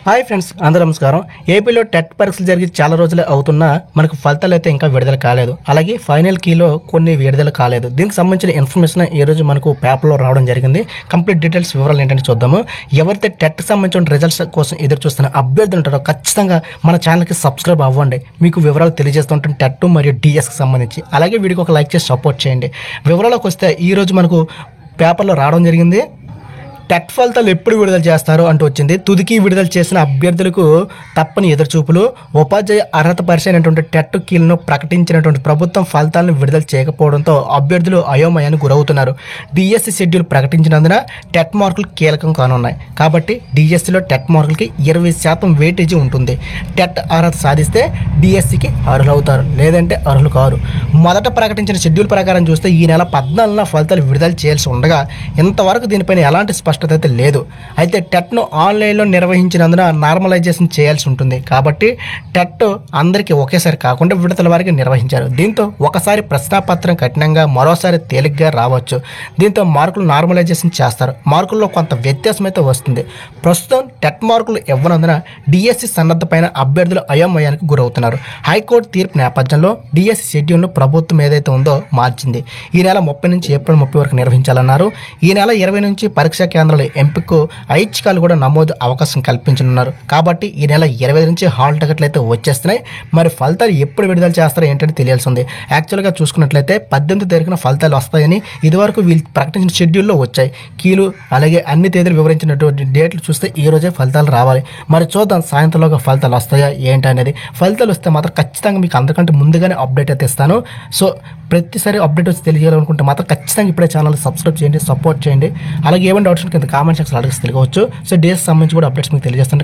Hi friends, అందరూ నమస్కారం. ఏపీలో టెట్ పరీక్షలు జరిగి చాలా రోజులే అవుతున్నా మనకు ఫలితాలు అయితే ఇంకా విడుదల కాలేదు. అలాగే ఫైనల్ కీలో కొన్ని విడుదల కాలేదు. దీనికి సంబంధించిన ఇన్ఫర్మేషన్ ఈ రోజు మనకు పేపర్లో రావడం జరిగింది. కంప్లీట్ డీటెయిల్స్ వివరాలు ఏంటంటే చూద్దాము. ఎవరైతే టెట్ సంబంధించిన రిజల్ట్స్ కోసం ఎదురు చూస్తున్న అభ్యర్థులు ఉంటారో ఖచ్చితంగా మన ఛానల్కి సబ్స్క్రైబ్ అవ్వండి. మీకు వివరాలు తెలియజేస్తుంటాం టెట్ మరియు డిఎస్కి సంబంధించి. అలాగే వీడియోకి ఒక లైక్ చేసి సపోర్ట్ చేయండి. వివరాలకు వస్తే ఈ రోజు మనకు పేపర్లో రావడం జరిగింది. టెట్ ఫలితాలు ఎప్పుడు విడుదల చేస్తారు అంటూ వచ్చింది. తుదికి విడుదల చేసిన అభ్యర్థులకు తప్పని ఎదురుచూపులు. ఉపాధ్యాయ అర్హత పరీక్ష అయినటువంటి టెట్ కీలను ప్రకటించినటువంటి ప్రభుత్వం ఫలితాలను విడుదల చేయకపోవడంతో అభ్యర్థులు అయోమయానికి గురవుతున్నారు. డిఎస్సి షెడ్యూల్ ప్రకటించినందున టెట్ మార్కులు కీలకం కానున్నాయి. కాబట్టి డిఎస్సిలో టెట్ మార్కులకి 20% వెయిటేజీ ఉంటుంది. టెట్ అర్హత సాధిస్తే డిఎస్సికి అర్హులవుతారు, లేదంటే అర్హులు కారు. మొదట ప్రకటించిన షెడ్యూల్ ప్రకారం చూస్తే ఈ నెల 14న ఫలితాలు విడుదల చేయాల్సి ఉండగా ఇంతవరకు దీనిపైన ఎలాంటి స్పష్టత అయితే లేదు. అయితే టెట్ను ఆన్లైన్లో నిర్వహించినందున నార్మలైజేషన్ చేయాల్సి ఉంటుంది. కాబట్టి టెట్ అందరికీ ఒకేసారి కాకుండా విడతల వారికి నిర్వహించారు. దీంతో ఒకసారి ప్రశ్నాపత్రం కఠినంగా, మరోసారి తేలిగ్గా రావచ్చు. దీంతో మార్కులు నార్మలైజేషన్ చేస్తారు. మార్కుల్లో కొంత వ్యత్యాసం అయితే వస్తుంది. ప్రస్తుతం టెట్ మార్కులు ఇవ్వనందున డిఎస్సి సన్నద్ధ పైన అభ్యర్థులు అయోమయానికి గురవుతున్నారు. హైకోర్టు తీర్పు నేపథ్యంలో డిఎస్సి షెడ్యూల్ను ప్రభుత్వం ఏదైతే ఉందో మార్చింది. ఈ నెల 30 నుంచి ఏప్రిల్ 30 వరకు నిర్వహించాలన్నారు. ఈ నెల 20 నుంచి పరీక్షా కేంద్రాల ఎంపికకు ఐచ్ఛికాలు కూడా నమోదు అవకాశం కల్పించనున్నారు. కాబట్టి ఈ నెల 25 నుంచి హాల్ టికెట్లు అయితే వచ్చేస్తున్నాయి. మరి ఫలితాలు ఎప్పుడు విడుదల చేస్తారో ఏంటంటే తెలియాల్సి ఉంది. యాక్చువల్గా చూసుకున్నట్లయితే 18 తారీఖున ఫలితాలు వస్తాయని ఇదివరకు వీళ్ళు ప్రకటించిన షెడ్యూల్లో వచ్చాయి. కీలు అలాగే అన్ని తేదీలు వివరించినటువంటి డేట్లు చూస్తే ఈ రోజే ఫలితాలు రావాలి. మరి చూద్దాం సాయంత్రంలోగా ఫలితాలు వస్తాయా ఏంటి అనేది. ఫలితాలు వస్తే మాత్రం ఖచ్చితంగా మీకు అందరికంటే ముందుగానే అప్డేట్ అయితే ఇస్తాను. సో ప్రతిసారి అప్డేట్ వచ్చి తెలియాలనుకుంటే మాత్రం ఖచ్చితంగా ఇప్పుడే ఛానల్ సబ్స్క్రైబ్ చేయండి, సపోర్ట్ చేయండి. అలాగే ఏమైనా డౌట్స్ కింద కామెంట్ సెక్షన్ అడిగి తెలియవచ్చు. సో డిఎస్ సంబంధించి కూడా అప్డేట్స్ మీకు తెలియజేస్తాను.